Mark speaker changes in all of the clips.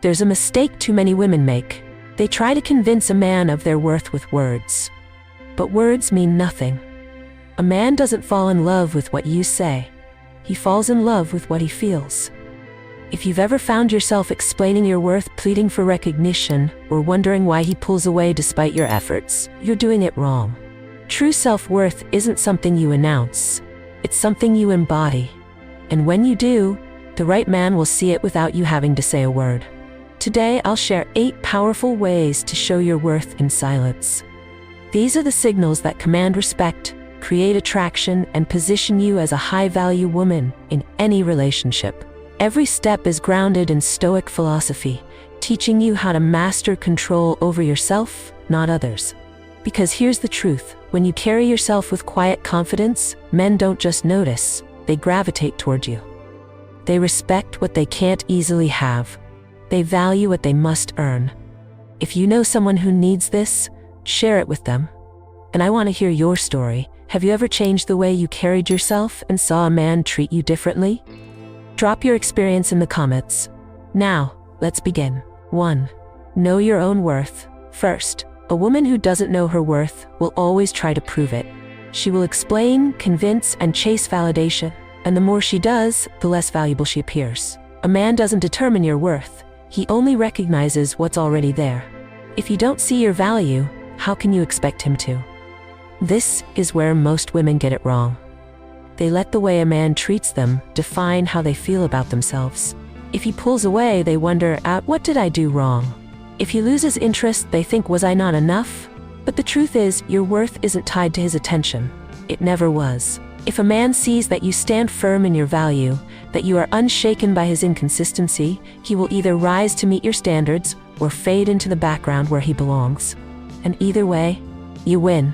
Speaker 1: There's a mistake too many women make. They try to convince a man of their worth with words. But words mean nothing. A man doesn't fall in love with what you say. He falls in love with what he feels. If you've ever found yourself explaining your worth, pleading for recognition, or wondering why he pulls away despite your efforts, you're doing it wrong. True self-worth isn't something you announce. It's something you embody. And when you do, the right man will see it without you having to say a word. Today, I'll share 8 powerful ways to show your worth in silence. These are the signals that command respect, create attraction, and position you as a high-value woman in any relationship. Every step is grounded in Stoic philosophy, teaching you how to master control over yourself, not others. Because here's the truth, when you carry yourself with quiet confidence, men don't just notice, they gravitate toward you. They respect what they can't easily have. They value what they must earn. If you know someone who needs this, share it with them. And I want to hear your story. Have you ever changed the way you carried yourself and saw a man treat you differently? Drop your experience in the comments. Now, let's begin. 1. Know your own worth. First, a woman who doesn't know her worth will always try to prove it. She will explain, convince, and chase validation. And the more she does, the less valuable she appears. A man doesn't determine your worth. He only recognizes what's already there. If you don't see your value, how can you expect him to? This is where most women get it wrong. They let the way a man treats them define how they feel about themselves. If he pulls away, they wonder, what did I do wrong? If he loses interest, they think, was I not enough? But the truth is, your worth isn't tied to his attention. It never was. If a man sees that you stand firm in your value, that you are unshaken by his inconsistency, he will either rise to meet your standards or fade into the background where he belongs. And either way, you win.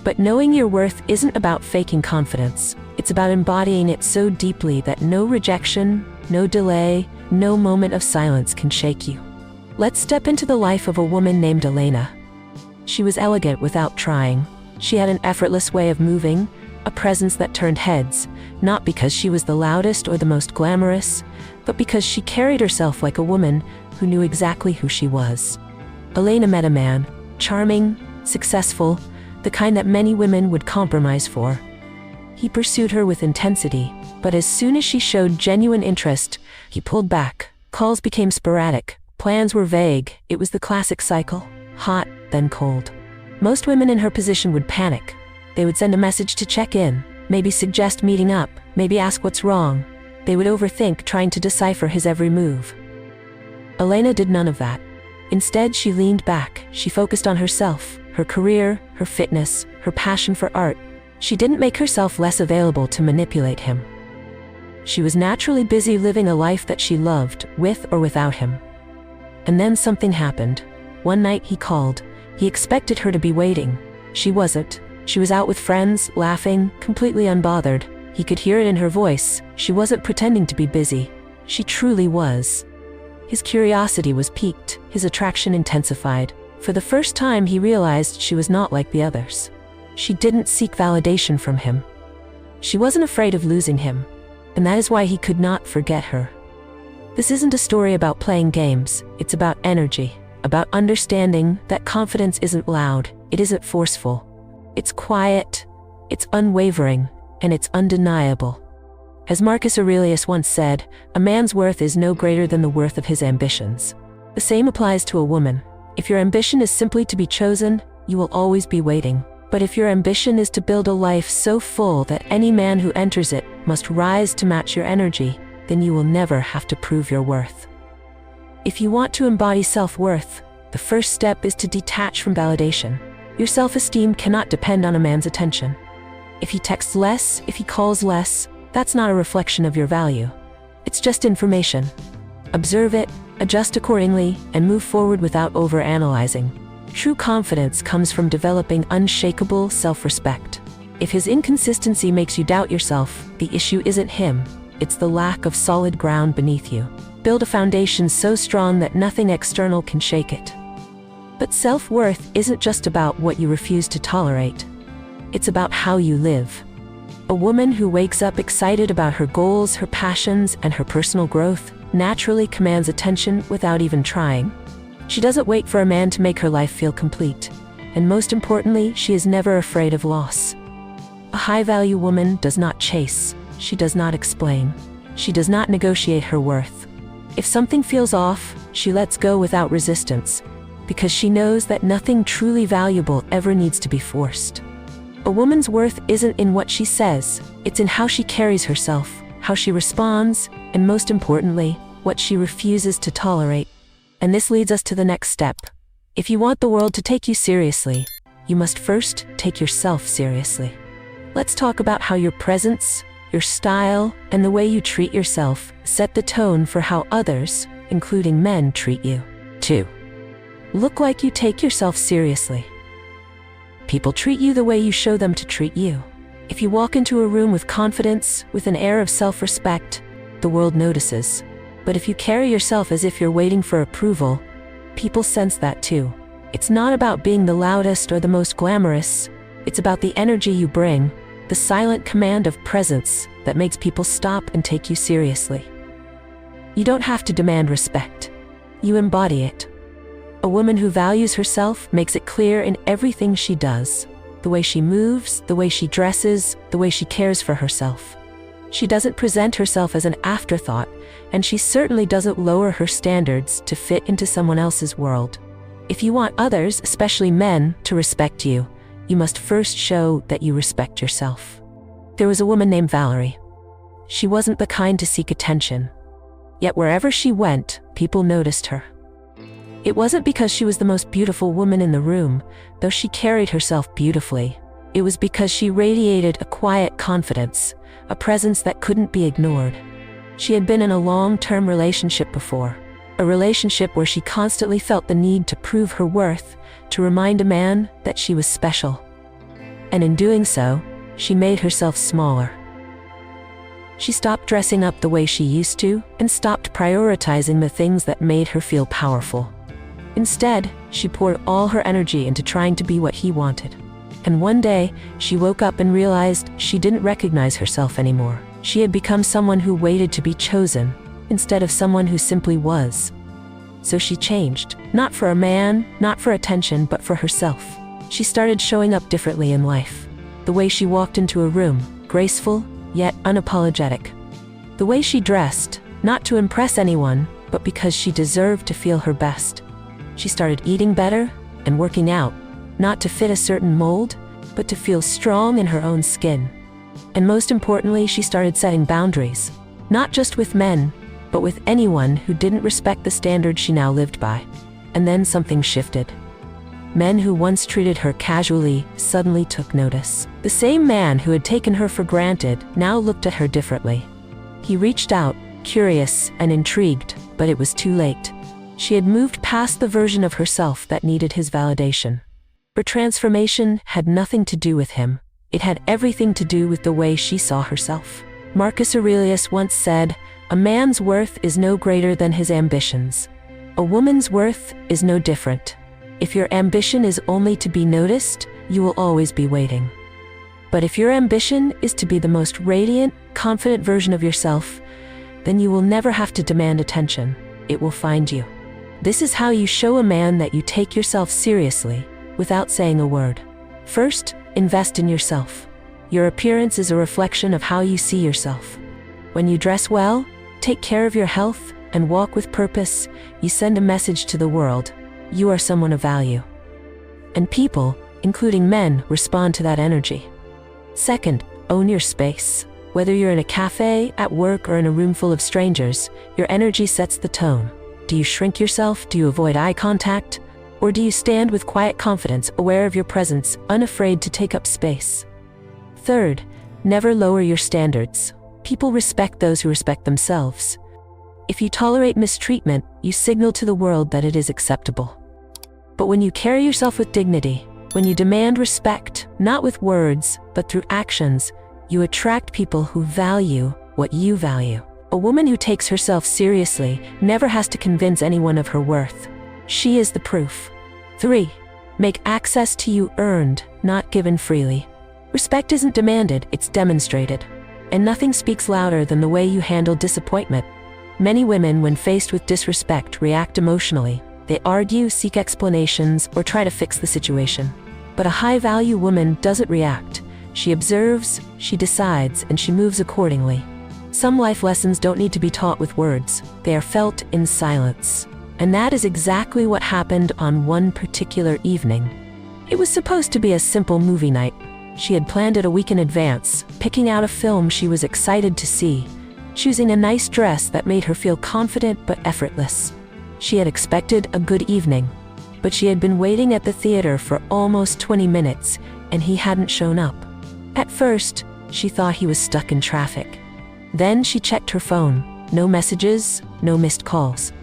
Speaker 1: But knowing your worth isn't about faking confidence. It's about embodying it so deeply that no rejection, no delay, no moment of silence can shake you. Let's step into the life of a woman named Elena. She was elegant without trying. She had an effortless way of moving, a presence that turned heads, not because she was the loudest or the most glamorous, but because she carried herself like a woman who knew exactly who she was. Elena met a man, charming, successful, the kind that many women would compromise for. He pursued her with intensity, but as soon as she showed genuine interest, he pulled back. Calls became sporadic, plans were vague. It was the classic cycle, hot, then cold. Most women in her position would panic. They would send a message to check in, maybe suggest meeting up, maybe ask what's wrong. They would overthink, trying to decipher his every move. Elena did none of that. Instead, she leaned back. She focused on herself, her career, her fitness, her passion for art. She didn't make herself less available to manipulate him. She was naturally busy living a life that she loved, with or without him. And then something happened. One night he called. He expected her to be waiting. She wasn't. She was out with friends, laughing, completely unbothered. He could hear it in her voice. She wasn't pretending to be busy. She truly was. His curiosity was piqued, his attraction intensified. For the first time, he realized she was not like the others. She didn't seek validation from him. She wasn't afraid of losing him, and that is why he could not forget her. This isn't a story about playing games. It's about energy, about understanding that confidence isn't loud, it isn't forceful. It's quiet, it's unwavering, and it's undeniable. As Marcus Aurelius once said, a man's worth is no greater than the worth of his ambitions. The same applies to a woman. If your ambition is simply to be chosen, you will always be waiting. But if your ambition is to build a life so full that any man who enters it must rise to match your energy, then you will never have to prove your worth. If you want to embody self-worth, the first step is to detach from validation. Your self-esteem cannot depend on a man's attention. If he texts less, if he calls less, that's not a reflection of your value. It's just information. Observe it, adjust accordingly, and move forward without overanalyzing. True confidence comes from developing unshakable self-respect. If his inconsistency makes you doubt yourself, the issue isn't him, it's the lack of solid ground beneath you. Build a foundation so strong that nothing external can shake it. But self-worth isn't just about what you refuse to tolerate. It's about how you live. A woman who wakes up excited about her goals, her passions, and her personal growth naturally commands attention without even trying. She doesn't wait for a man to make her life feel complete. And most importantly, she is never afraid of loss. A high-value woman does not chase. She does not explain. She does not negotiate her worth. If something feels off, she lets go without resistance, because she knows that nothing truly valuable ever needs to be forced. A woman's worth isn't in what she says, it's in how she carries herself, how she responds, and most importantly, what she refuses to tolerate. And this leads us to the next step. If you want the world to take you seriously, you must first take yourself seriously. Let's talk about how your presence, your style, and the way you treat yourself set the tone for how others, including men, treat you. 2. Look like you take yourself seriously. People treat you the way you show them to treat you. If you walk into a room with confidence, with an air of self-respect, the world notices. But if you carry yourself as if you're waiting for approval, people sense that too. It's not about being the loudest or the most glamorous. It's about the energy you bring, the silent command of presence that makes people stop and take you seriously. You don't have to demand respect. You embody it. A woman who values herself makes it clear in everything she does. The way she moves, the way she dresses, the way she cares for herself. She doesn't present herself as an afterthought, and she certainly doesn't lower her standards to fit into someone else's world. If you want others, especially men, to respect you, you must first show that you respect yourself. There was a woman named Valerie. She wasn't the kind to seek attention. Yet wherever she went, people noticed her. It wasn't because she was the most beautiful woman in the room, though she carried herself beautifully. It was because she radiated a quiet confidence, a presence that couldn't be ignored. She had been in a long-term relationship before, a relationship where she constantly felt the need to prove her worth, to remind a man that she was special. And in doing so, she made herself smaller. She stopped dressing up the way she used to and stopped prioritizing the things that made her feel powerful. Instead, she poured all her energy into trying to be what he wanted. And one day, she woke up and realized she didn't recognize herself anymore. She had become someone who waited to be chosen, instead of someone who simply was. So she changed, not for a man, not for attention, but for herself. She started showing up differently in life. The way she walked into a room, graceful, yet unapologetic. The way she dressed, not to impress anyone, but because she deserved to feel her best. She started eating better and working out, not to fit a certain mold, but to feel strong in her own skin. And most importantly, she started setting boundaries, not just with men, but with anyone who didn't respect the standard she now lived by. And then something shifted. Men who once treated her casually suddenly took notice. The same man who had taken her for granted now looked at her differently. He reached out, curious and intrigued, but it was too late. She had moved past the version of herself that needed his validation. Her transformation had nothing to do with him. It had everything to do with the way she saw herself. Marcus Aurelius once said, "A man's worth is no greater than his ambitions. A woman's worth is no different. If your ambition is only to be noticed, you will always be waiting. But if your ambition is to be the most radiant, confident version of yourself, then you will never have to demand attention. It will find you." This is how you show a man that you take yourself seriously, without saying a word. First, invest in yourself. Your appearance is a reflection of how you see yourself. When you dress well, take care of your health, and walk with purpose, you send a message to the world. You are someone of value. And people, including men, respond to that energy. Second, own your space. Whether you're in a cafe, at work, or in a room full of strangers, your energy sets the tone. Do you shrink yourself? Do you avoid eye contact? Or do you stand with quiet confidence, aware of your presence, unafraid to take up space? Third, never lower your standards. People respect those who respect themselves. If you tolerate mistreatment, you signal to the world that it is acceptable. But when you carry yourself with dignity, when you demand respect, not with words, but through actions, you attract people who value what you value. A woman who takes herself seriously never has to convince anyone of her worth. She is the proof. 3. Make access to you earned, not given freely. Respect isn't demanded, it's demonstrated. And nothing speaks louder than the way you handle disappointment. Many women, when faced with disrespect, react emotionally. They argue, seek explanations, or try to fix the situation. But a high-value woman doesn't react. She observes, she decides, and she moves accordingly. Some life lessons don't need to be taught with words. They are felt in silence. And that is exactly what happened on one particular evening. It was supposed to be a simple movie night. She had planned it a week in advance, picking out a film she was excited to see, choosing a nice dress that made her feel confident but effortless. She had expected a good evening, but she had been waiting at the theater for almost 20 minutes, and he hadn't shown up. At first, she thought he was stuck in traffic. Then she checked her phone. No messages, no missed calls.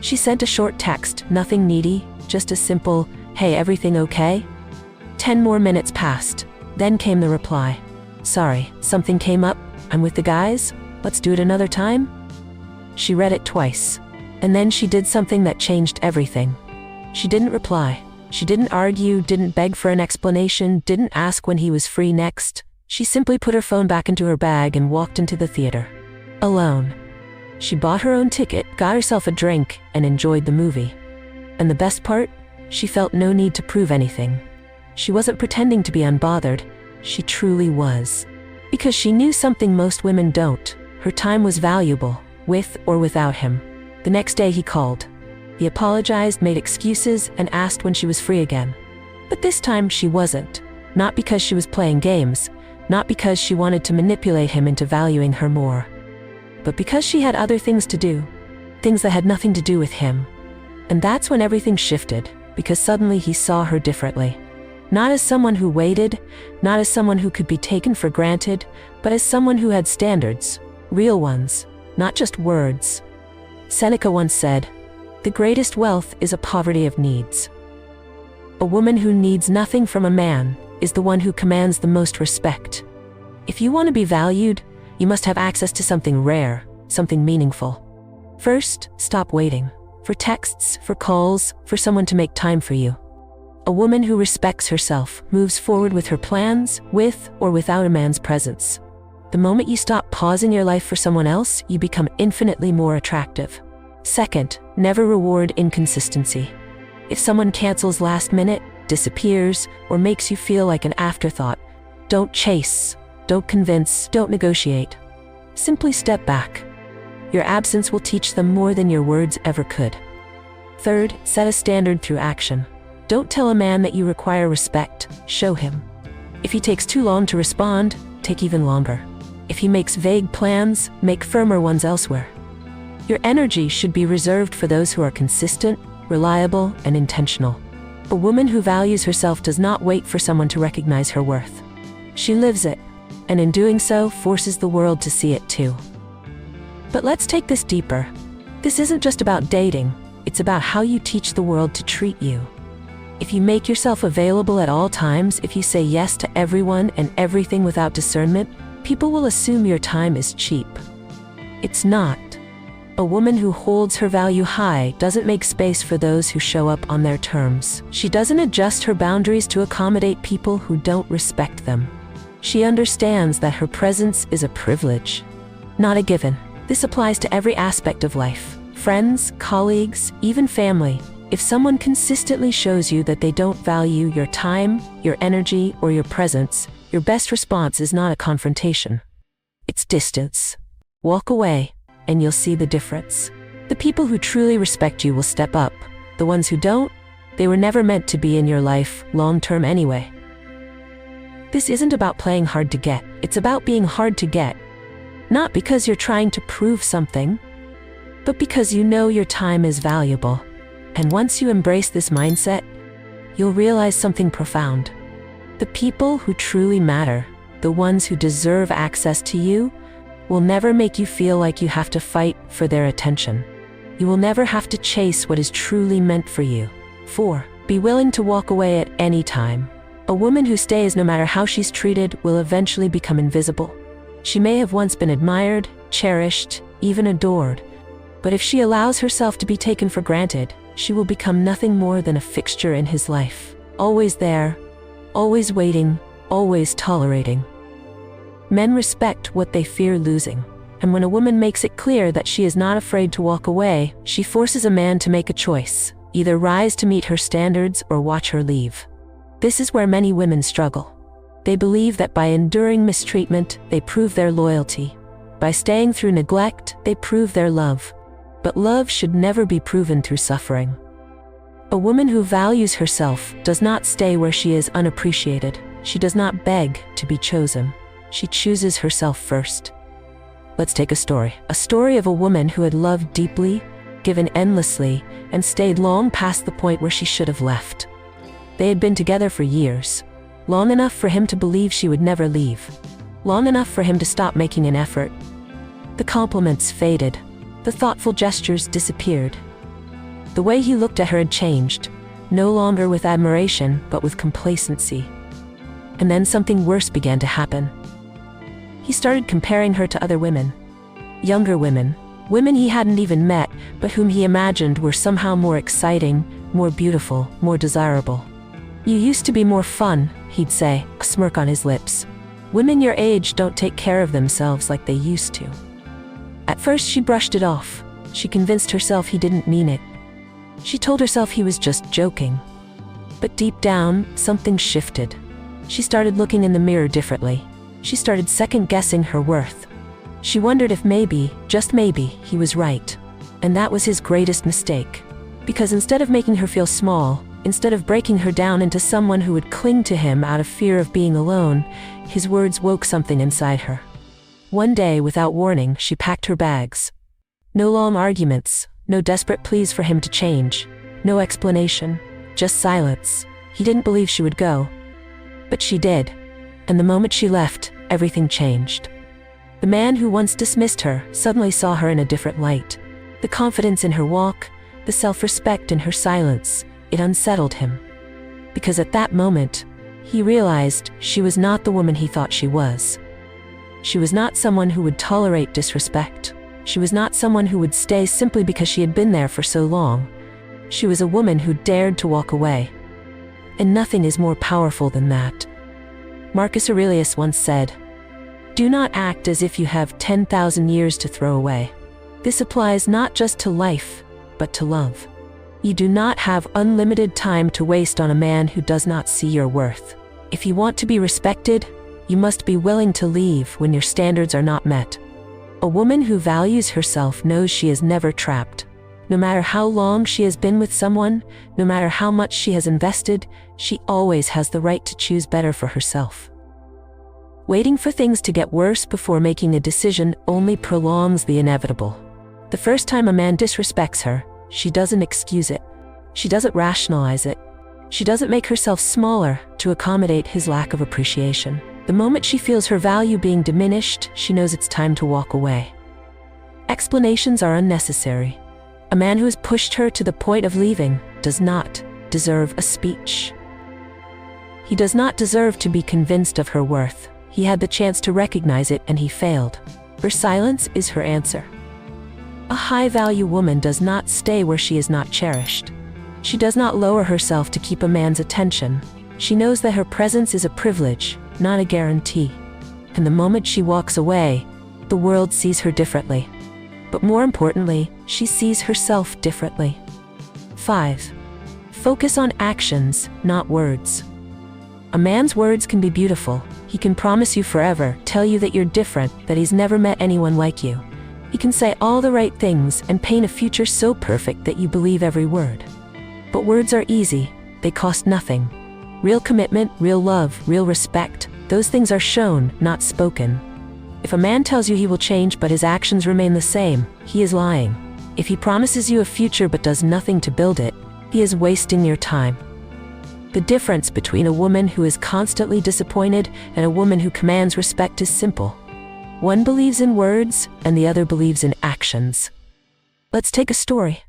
Speaker 1: She sent a short text, nothing needy, just a simple, "Hey, everything okay?" 10 more minutes passed. Then came the reply. "Sorry, something came up. I'm with the guys. Let's do it another time." She read it twice. And then she did something that changed everything. She didn't reply. She didn't argue, didn't beg for an explanation, didn't ask when he was free next. She simply put her phone back into her bag and walked into the theater. Alone. She bought her own ticket, got herself a drink, and enjoyed the movie. And the best part? She felt no need to prove anything. She wasn't pretending to be unbothered. She truly was. Because she knew something most women don't. Her time was valuable, with or without him. The next day he called. He apologized, made excuses, and asked when she was free again. But this time she wasn't. Not because she was playing games, not because she wanted to manipulate him into valuing her more, but because she had other things to do, things that had nothing to do with him. And that's when everything shifted, because suddenly he saw her differently. Not as someone who waited, not as someone who could be taken for granted, but as someone who had standards, real ones, not just words. Seneca once said, "The greatest wealth is a poverty of needs." A woman who needs nothing from a man is the one who commands the most respect. If you want to be valued, you must have access to something rare, something meaningful. First, stop waiting. For texts, for calls, for someone to make time for you. A woman who respects herself moves forward with her plans, with or without a man's presence. The moment you stop pausing your life for someone else, you become infinitely more attractive. Second, never reward inconsistency. If someone cancels last minute, disappears, or makes you feel like an afterthought, don't chase, don't convince, don't negotiate. Simply step back. Your absence will teach them more than your words ever could. Third, set a standard through action. Don't tell a man that you require respect, show him. If he takes too long to respond, take even longer. If he makes vague plans, make firmer ones elsewhere. Your energy should be reserved for those who are consistent, reliable, and intentional. A woman who values herself does not wait for someone to recognize her worth. She lives it, and in doing so, forces the world to see it too. But let's take this deeper. This isn't just about dating, it's about how you teach the world to treat you. If you make yourself available at all times, if you say yes to everyone and everything without discernment, people will assume your time is cheap. It's not. A woman who holds her value high doesn't make space for those who show up on their terms. She doesn't adjust her boundaries to accommodate people who don't respect them. She understands that her presence is a privilege, not a given. This applies to every aspect of life. Friends, colleagues, even family. If someone consistently shows you that they don't value your time, your energy, or your presence, your best response is not a confrontation. It's distance. Walk away, and you'll see the difference. The people who truly respect you will step up. The ones who don't, they were never meant to be in your life long-term anyway. This isn't about playing hard to get. It's about being hard to get. Not because you're trying to prove something, but because you know your time is valuable. And once you embrace this mindset, you'll realize something profound. The people who truly matter, the ones who deserve access to you, will never make you feel like you have to fight for their attention. You will never have to chase what is truly meant for you. 4. Be willing to walk away at any time. A woman who stays no matter how she's treated will eventually become invisible. She may have once been admired, cherished, even adored, but if she allows herself to be taken for granted, she will become nothing more than a fixture in his life. Always there, always waiting, always tolerating. Men respect what they fear losing, And when a woman makes it clear that she is not afraid to walk away, she forces a man to make a choice, either rise to meet her standards or watch her leave. This is where many women struggle. They believe that by enduring mistreatment, they prove their loyalty. By staying through neglect, they prove their love. But love should never be proven through suffering. A woman who values herself does not stay where she is unappreciated. She does not beg to be chosen. She chooses herself first. Let's take a story of a woman who had loved deeply, given endlessly, and stayed long past the point where she should have left. They had been together for years, long enough for him to believe she would never leave, long enough for him to stop making an effort. The compliments faded, the thoughtful gestures disappeared. The way he looked at her had changed, no longer with admiration, but with complacency. And then something worse began to happen. He started comparing her to other women. Younger women, women he hadn't even met, but whom he imagined were somehow more exciting, more beautiful, more desirable. "You used to be more fun," he'd say, a smirk on his lips. "Women your age don't take care of themselves like they used to." At first she brushed it off. She convinced herself he didn't mean it. She told herself he was just joking. But deep down, something shifted. She started looking in the mirror differently. She started second-guessing her worth. She wondered if maybe, just maybe, he was right. And that was his greatest mistake. Because instead of making her feel small, instead of breaking her down into someone who would cling to him out of fear of being alone, his words woke something inside her. One day, without warning, she packed her bags. No long arguments, no desperate pleas for him to change, no explanation, just silence. He didn't believe she would go. But she did. And the moment she left, everything changed. The man who once dismissed her suddenly saw her in a different light. The confidence in her walk, the self-respect in her silence, it unsettled him. Because at that moment, he realized she was not the woman he thought she was. She was not someone who would tolerate disrespect. She was not someone who would stay simply because she had been there for so long. She was a woman who dared to walk away. And nothing is more powerful than that. Marcus Aurelius once said, "Do not act as if you have 10,000 years to throw away." This applies not just to life, but to love. You do not have unlimited time to waste on a man who does not see your worth. If you want to be respected, you must be willing to leave when your standards are not met. A woman who values herself knows she is never trapped. No matter how long she has been with someone, no matter how much she has invested, she always has the right to choose better for herself. Waiting for things to get worse before making a decision only prolongs the inevitable. The first time a man disrespects her, she doesn't excuse it. She doesn't rationalize it. She doesn't make herself smaller to accommodate his lack of appreciation. The moment she feels her value being diminished, she knows it's time to walk away. Explanations are unnecessary. A man who has pushed her to the point of leaving does not deserve a speech. He does not deserve to be convinced of her worth. He had the chance to recognize it and he failed. Her silence is her answer. A high-value woman does not stay where she is not cherished. She does not lower herself to keep a man's attention. She knows that her presence is a privilege, not a guarantee. And the moment she walks away, the world sees her differently. But more importantly, she sees herself differently. 5. Focus on actions, not words. A man's words can be beautiful. He can promise you forever, tell you that you're different, that he's never met anyone like you. He can say all the right things and paint a future so perfect that you believe every word. But words are easy, they cost nothing. Real commitment, real love, real respect, those things are shown, not spoken. If a man tells you he will change but his actions remain the same, he is lying. If he promises you a future but does nothing to build it, he is wasting your time. The difference between a woman who is constantly disappointed and a woman who commands respect is simple. One believes in words and the other believes in actions. Let's take a story.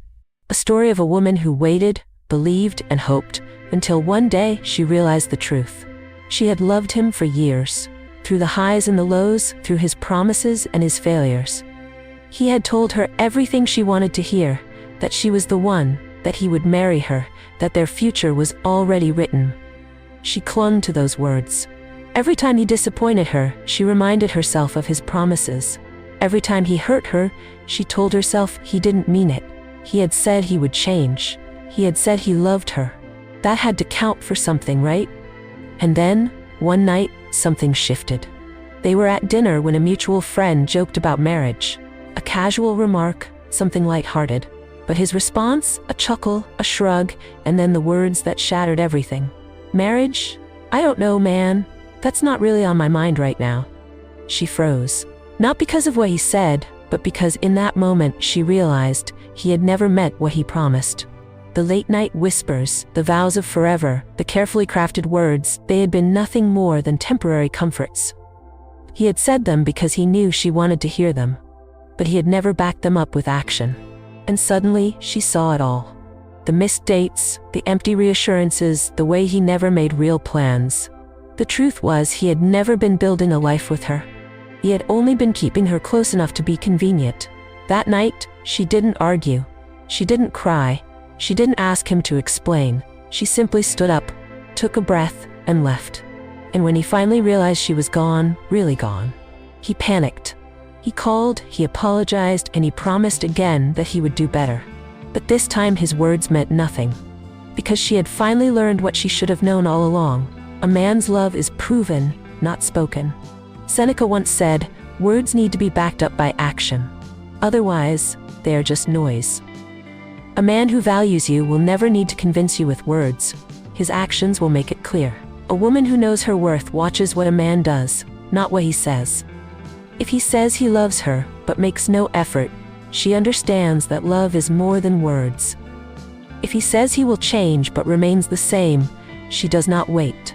Speaker 1: A story of a woman who waited, believed, and hoped until one day she realized the truth. She had loved him for years, through the highs and the lows, through his promises and his failures. He had told her everything she wanted to hear, that she was the one, that he would marry her, that their future was already written. She clung to those words. Every time he disappointed her, she reminded herself of his promises. Every time he hurt her, she told herself he didn't mean it. He had said he would change. He had said he loved her. That had to count for something, right? And then, one night, something shifted. They were at dinner when a mutual friend joked about marriage. A casual remark, something lighthearted. But his response, a chuckle, a shrug, and then the words that shattered everything. Marriage? I don't know, man. That's not really on my mind right now. She froze. Not because of what he said, but because in that moment she realized he had never meant what he promised. The late-night whispers, the vows of forever, the carefully crafted words, they had been nothing more than temporary comforts. He had said them because he knew she wanted to hear them, but he had never backed them up with action. And suddenly, she saw it all. The missed dates, the empty reassurances, the way he never made real plans. The truth was he had never been building a life with her. He had only been keeping her close enough to be convenient. That night, she didn't argue. She didn't cry. She didn't ask him to explain. She simply stood up, took a breath, and left. And when he finally realized she was gone, really gone, he panicked. He called, he apologized, and he promised again that he would do better. But this time his words meant nothing. Because she had finally learned what she should have known all along. A man's love is proven, not spoken. Seneca once said, words need to be backed up by action. Otherwise, they are just noise. A man who values you will never need to convince you with words. His actions will make it clear. A woman who knows her worth watches what a man does, not what he says. If he says he loves her, but makes no effort, she understands that love is more than words. If he says he will change but remains the same, she does not wait.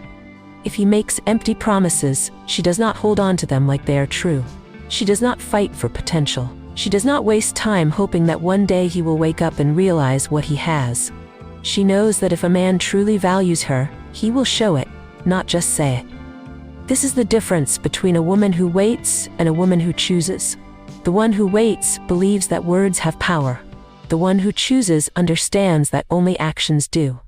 Speaker 1: If he makes empty promises, she does not hold on to them like they are true. She does not fight for potential. She does not waste time hoping that one day he will wake up and realize what he has. She knows that if a man truly values her, he will show it, not just say it. This is the difference between a woman who waits and a woman who chooses. The one who waits believes that words have power. The one who chooses understands that only actions do.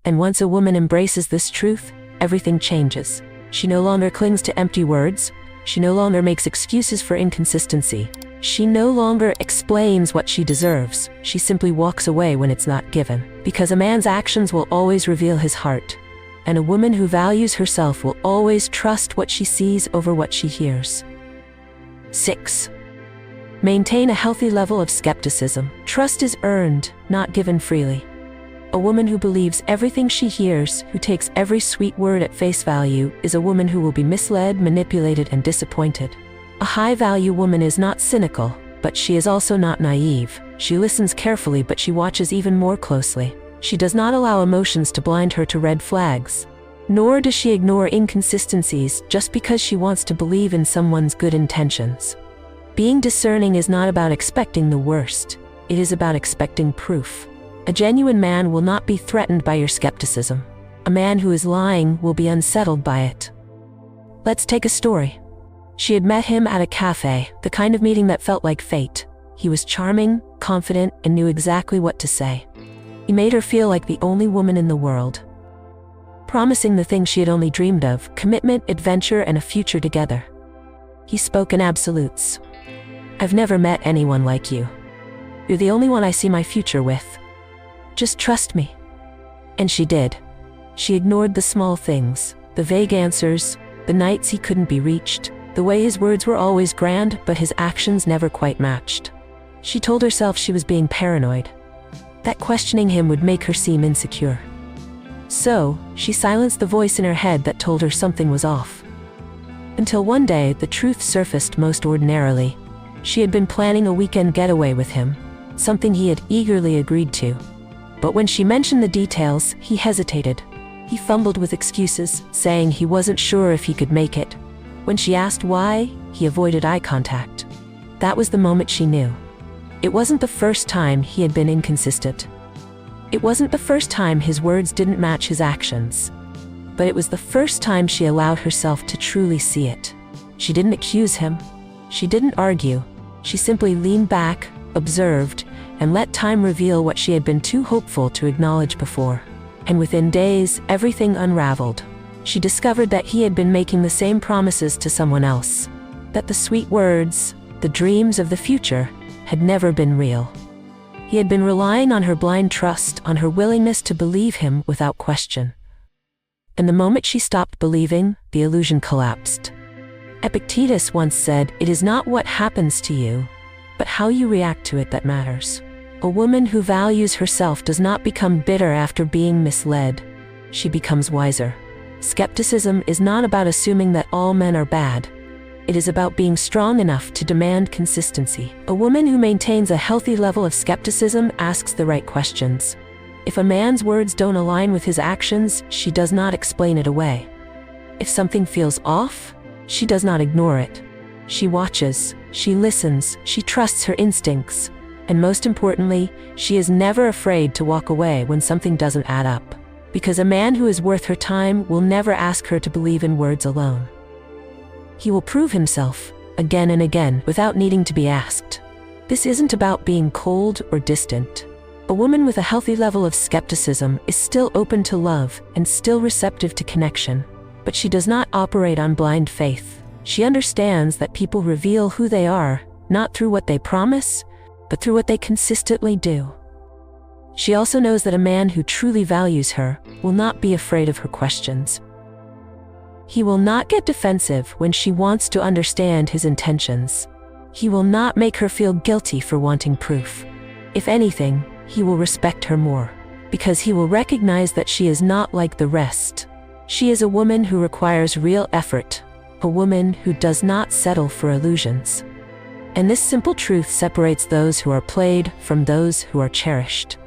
Speaker 1: And once a woman embraces this truth, everything changes. She no longer clings to empty words. She no longer makes excuses for inconsistency. She no longer explains what she deserves. She simply walks away when it's not given. Because a man's actions will always reveal his heart. And a woman who values herself will always trust what she sees over what she hears. 6. Maintain a healthy level of skepticism. Trust is earned, not given freely. A woman who believes everything she hears, who takes every sweet word at face value, is a woman who will be misled, manipulated, and disappointed. A high-value woman is not cynical, but she is also not naive. She listens carefully, but she watches even more closely. She does not allow emotions to blind her to red flags. Nor does she ignore inconsistencies just because she wants to believe in someone's good intentions. Being discerning is not about expecting the worst. It is about expecting proof. A genuine man will not be threatened by your skepticism. A man who is lying will be unsettled by it. Let's take a story. She had met him at a cafe, the kind of meeting that felt like fate. He was charming, confident, and knew exactly what to say. He made her feel like the only woman in the world, promising the things she had only dreamed of: commitment, adventure, and a future together. He spoke in absolutes. I've never met anyone like you. You're the only one I see my future with. Just trust me. And she did. She ignored the small things, the vague answers, the nights he couldn't be reached, the way his words were always grand but his actions never quite matched. She told herself she was being paranoid, that questioning him would make her seem insecure. So, she silenced the voice in her head that told her something was off. Until one day, the truth surfaced most ordinarily. She had been planning a weekend getaway with him, something he had eagerly agreed to. But when she mentioned the details, he hesitated. He fumbled with excuses, saying he wasn't sure if he could make it. When she asked why, he avoided eye contact. That was the moment she knew. It wasn't the first time he had been inconsistent. It wasn't the first time his words didn't match his actions. But it was the first time she allowed herself to truly see it. She didn't accuse him. She didn't argue. She simply leaned back, observed, and let time reveal what she had been too hopeful to acknowledge before. And within days, everything unraveled. She discovered that he had been making the same promises to someone else. That the sweet words, the dreams of the future, had never been real. He had been relying on her blind trust, on her willingness to believe him without question. And the moment she stopped believing, the illusion collapsed. Epictetus once said, "It is not what happens to you, but how you react to it that matters." A woman who values herself does not become bitter after being misled. She becomes wiser. Skepticism is not about assuming that all men are bad. It is about being strong enough to demand consistency. A woman who maintains a healthy level of skepticism asks the right questions. If a man's words don't align with his actions, she does not explain it away. If something feels off, she does not ignore it. She watches, she listens, she trusts her instincts. And most importantly, she is never afraid to walk away when something doesn't add up. Because a man who is worth her time will never ask her to believe in words alone. He will prove himself, again and again, without needing to be asked. This isn't about being cold or distant. A woman with a healthy level of skepticism is still open to love and still receptive to connection. But she does not operate on blind faith. She understands that people reveal who they are, not through what they promise, but through what they consistently do. She also knows that a man who truly values her will not be afraid of her questions. He will not get defensive when she wants to understand his intentions. He will not make her feel guilty for wanting proof. If anything, he will respect her more, because he will recognize that she is not like the rest. She is a woman who requires real effort, a woman who does not settle for illusions. And this simple truth separates those who are played from those who are cherished.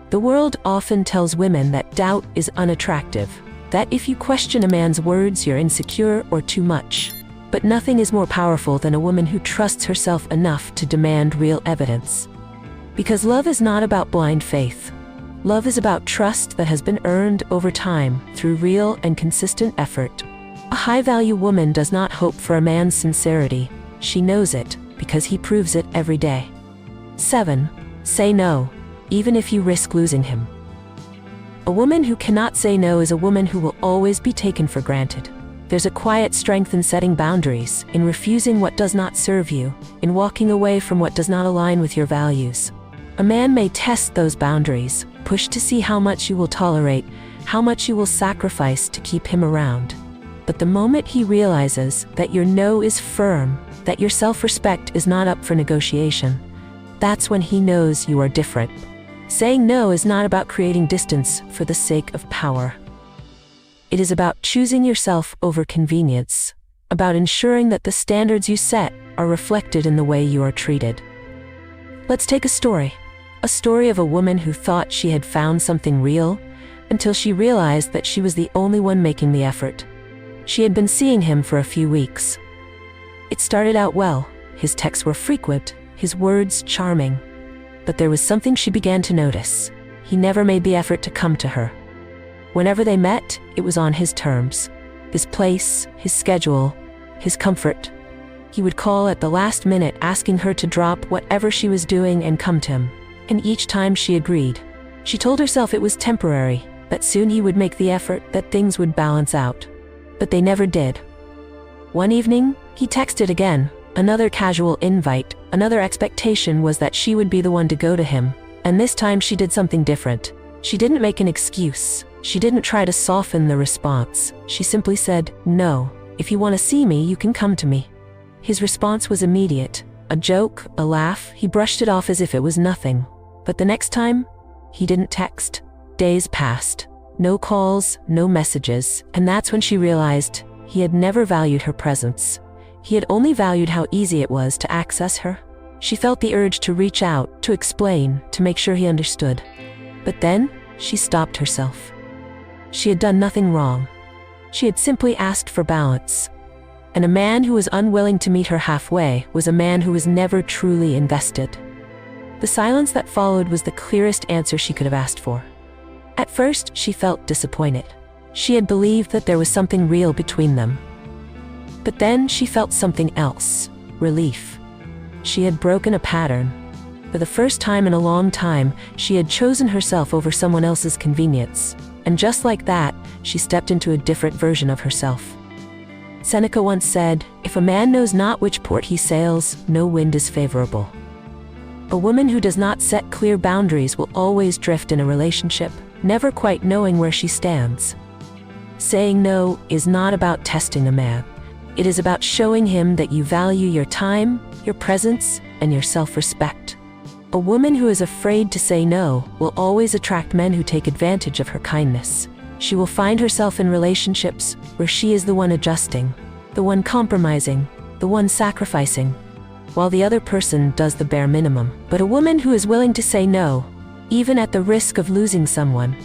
Speaker 1: The world often tells women that doubt is unattractive, that if you question a man's words, you're insecure or too much. But nothing is more powerful than a woman who trusts herself enough to demand real evidence. Because love is not about blind faith. Love is about trust that has been earned over time through real and consistent effort. A high-value woman does not hope for a man's sincerity. She knows it, because he proves it every day. 7. Say no, even if you risk losing him. A woman who cannot say no is a woman who will always be taken for granted. There's a quiet strength in setting boundaries, in refusing what does not serve you, in walking away from what does not align with your values. A man may test those boundaries, push to see how much you will tolerate, how much you will sacrifice to keep him around. But the moment he realizes that your no is firm, that your self-respect is not up for negotiation, that's when he knows you are different. Saying no is not about creating distance for the sake of power. It is about choosing yourself over convenience, about ensuring that the standards you set are reflected in the way you are treated. Let's take a story of a woman who thought she had found something real until she realized that she was the only one making the effort. She had been seeing him for a few weeks. It started out well. His texts were frequent, his words charming. But there was something she began to notice. He never made the effort to come to her. Whenever they met, it was on his terms. His place, his schedule, his comfort. He would call at the last minute asking her to drop whatever she was doing and come to him. And each time she agreed. She told herself it was temporary, that soon he would make the effort, that things would balance out. But they never did. One evening, he texted again. Another casual invite, another expectation was that she would be the one to go to him. And this time she did something different. She didn't make an excuse. She didn't try to soften the response. She simply said, "No, if you want to see me, you can come to me." His response was immediate. A joke, a laugh, he brushed it off as if it was nothing. But the next time, he didn't text. Days passed. No calls, no messages, and that's when she realized he had never valued her presence. He had only valued how easy it was to access her. She felt the urge to reach out, to explain, to make sure he understood. But then, she stopped herself. She had done nothing wrong. She had simply asked for balance. And a man who was unwilling to meet her halfway was a man who was never truly invested. The silence that followed was the clearest answer she could have asked for. At first, she felt disappointed. She had believed that there was something real between them. But then she felt something else, relief. She had broken a pattern. For the first time in a long time, she had chosen herself over someone else's convenience. And just like that, she stepped into a different version of herself. Seneca once said, "If a man knows not which port he sails, no wind is favorable." A woman who does not set clear boundaries will always drift in a relationship, never quite knowing where she stands. Saying no is not about testing a man. It is about showing him that you value your time, your presence, and your self-respect. A woman who is afraid to say no will always attract men who take advantage of her kindness. She will find herself in relationships where she is the one adjusting, the one compromising, the one sacrificing, while the other person does the bare minimum. But a woman who is willing to say no, even at the risk of losing someone,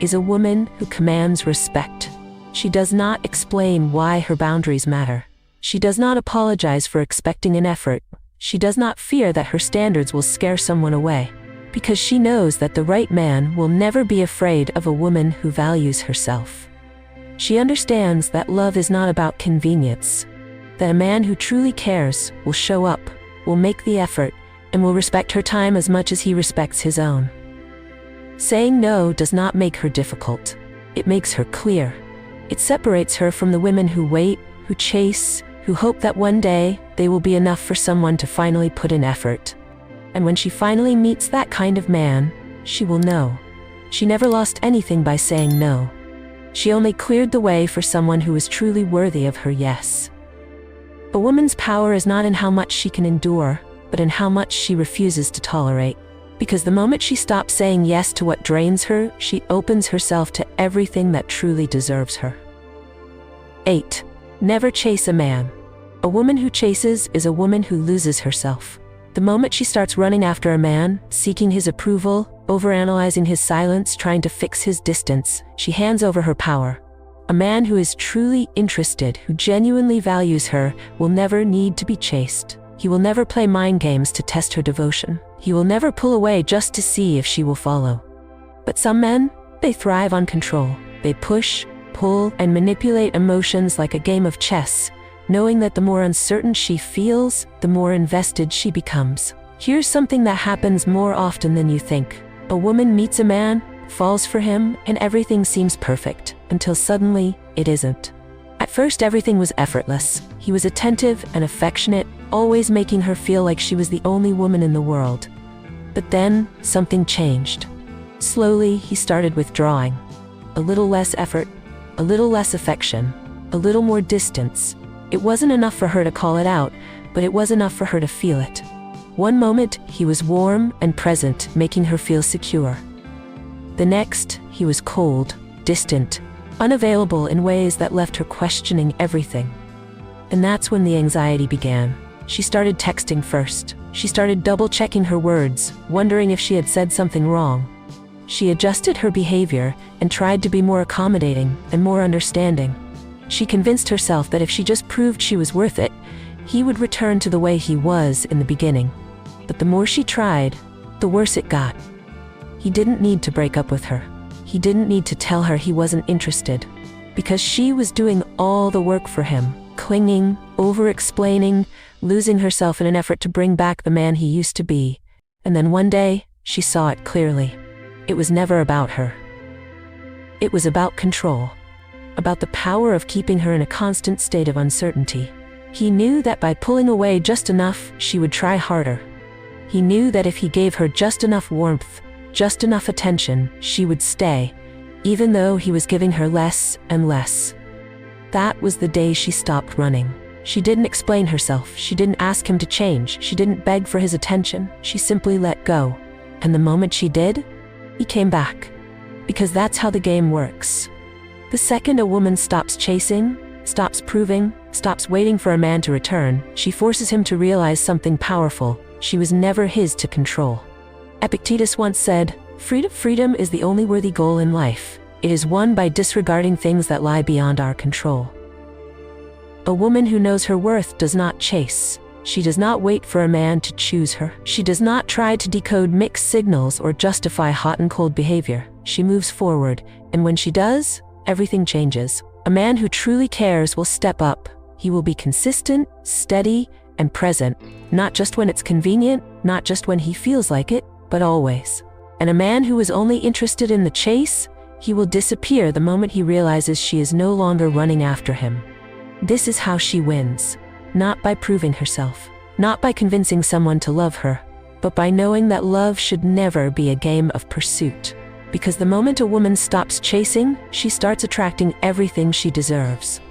Speaker 1: is a woman who commands respect. She does not explain why her boundaries matter. She does not apologize for expecting an effort. She does not fear that her standards will scare someone away, because she knows that the right man will never be afraid of a woman who values herself. She understands that love is not about convenience, that a man who truly cares will show up, will make the effort, and will respect her time as much as he respects his own. Saying no does not make her difficult. It makes her clear. It separates her from the women who wait, who chase, who hope that one day they will be enough for someone to finally put in effort. And when she finally meets that kind of man, she will know. She never lost anything by saying no. She only cleared the way for someone who is truly worthy of her yes. A woman's power is not in how much she can endure, but in how much she refuses to tolerate. Because the moment she stops saying yes to what drains her, she opens herself to everything that truly deserves her. 8. Never chase a man. A woman who chases is a woman who loses herself. The moment she starts running after a man, seeking his approval, overanalyzing his silence, trying to fix his distance, she hands over her power. A man who is truly interested, who genuinely values her, will never need to be chased. He will never play mind games to test her devotion. He will never pull away just to see if she will follow. But some men, they thrive on control. They push, pull, and manipulate emotions like a game of chess, knowing that the more uncertain she feels, the more invested she becomes. Here's something that happens more often than you think. A woman meets a man, falls for him, and everything seems perfect, until suddenly, it isn't. At first, everything was effortless. He was attentive and affectionate, always making her feel like she was the only woman in the world. But then, something changed. Slowly, he started withdrawing. A little less effort, a little less affection, a little more distance. It wasn't enough for her to call it out, but it was enough for her to feel it. One moment, he was warm and present, making her feel secure. The next, he was cold, distant, unavailable in ways that left her questioning everything. And that's when the anxiety began. She started texting first. She started double-checking her words, wondering if she had said something wrong. She adjusted her behavior and tried to be more accommodating and more understanding. She convinced herself that if she just proved she was worth it, he would return to the way he was in the beginning. But the more she tried, the worse it got. He didn't need to break up with her. He didn't need to tell her he wasn't interested, because she was doing all the work for him, clinging, over-explaining, losing herself in an effort to bring back the man he used to be. And then one day, she saw it clearly. It was never about her. It was about control, about the power of keeping her in a constant state of uncertainty. He knew that by pulling away just enough, she would try harder. He knew that if he gave her just enough warmth, just enough attention, she would stay, even though he was giving her less and less. That was the day she stopped running. She didn't explain herself. She didn't ask him to change. She didn't beg for his attention. She simply let go. And the moment she did, he came back. Because that's how the game works. The second a woman stops chasing, stops proving, stops waiting for a man to return, she forces him to realize something powerful. She was never his to control. Epictetus once said, "Freedom is the only worthy goal in life. It is won by disregarding things that lie beyond our control." A woman who knows her worth does not chase. She does not wait for a man to choose her. She does not try to decode mixed signals or justify hot and cold behavior. She moves forward, and when she does, everything changes. A man who truly cares will step up. He will be consistent, steady, and present, not just when it's convenient, not just when he feels like it, but always. And a man who is only interested in the chase, he will disappear the moment he realizes she is no longer running after him. This is how she wins. Not by proving herself, not by convincing someone to love her, but by knowing that love should never be a game of pursuit. Because the moment a woman stops chasing, she starts attracting everything she deserves.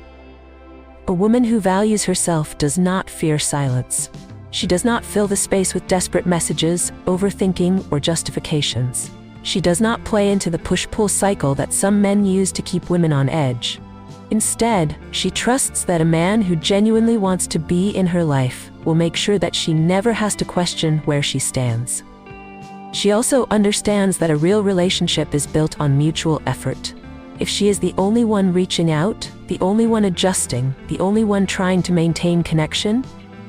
Speaker 1: A woman who values herself does not fear silence. She does not fill the space with desperate messages, overthinking, or justifications. She does not play into the push-pull cycle that some men use to keep women on edge. Instead, she trusts that a man who genuinely wants to be in her life will make sure that she never has to question where she stands. She also understands that a real relationship is built on mutual effort. If she is the only one reaching out, the only one adjusting, the only one trying to maintain connection,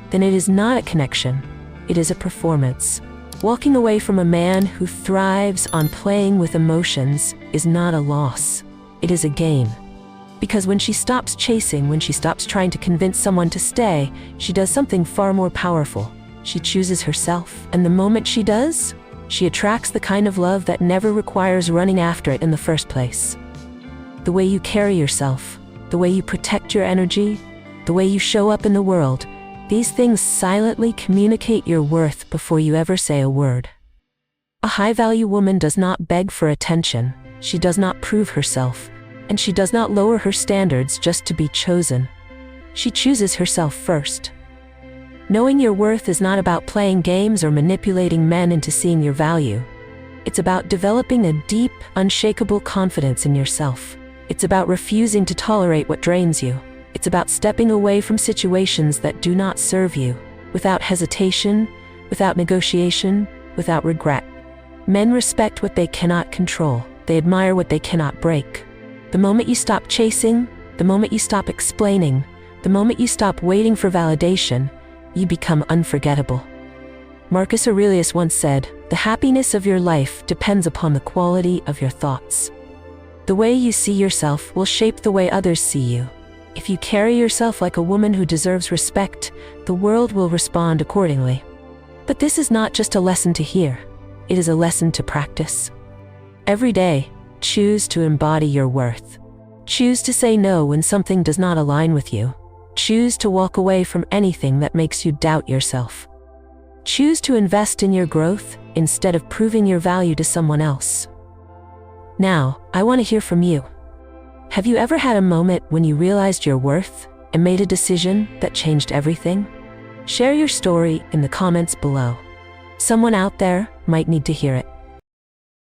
Speaker 1: then it is not a connection, it is a performance. Walking away from a man who thrives on playing with emotions is not a loss, it is a gain. Because when she stops chasing, when she stops trying to convince someone to stay, she does something far more powerful. She chooses herself, and the moment she does, she attracts the kind of love that never requires running after it in the first place. The way you carry yourself, the way you protect your energy, the way you show up in the world, these things silently communicate your worth before you ever say a word. A high-value woman does not beg for attention, she does not prove herself, and she does not lower her standards just to be chosen. She chooses herself first. Knowing your worth is not about playing games or manipulating men into seeing your value. It's about developing a deep, unshakable confidence in yourself. It's about refusing to tolerate what drains you. It's about stepping away from situations that do not serve you, without hesitation, without negotiation, without regret. Men respect what they cannot control. They admire what they cannot break. The moment you stop chasing, the moment you stop explaining, the moment you stop waiting for validation, you become unforgettable. Marcus Aurelius once said, "The happiness of your life depends upon the quality of your thoughts." The way you see yourself will shape the way others see you. If you carry yourself like a woman who deserves respect, the world will respond accordingly. But this is not just a lesson to hear, it is a lesson to practice. Every day, choose to embody your worth. Choose to say no when something does not align with you. Choose to walk away from anything that makes you doubt yourself. Choose to invest in your growth instead of proving your value to someone else. Now, I want to hear from you. Have you ever had a moment when you realized your worth and made a decision that changed everything? Share your story in the comments below. Someone out there might need to hear it.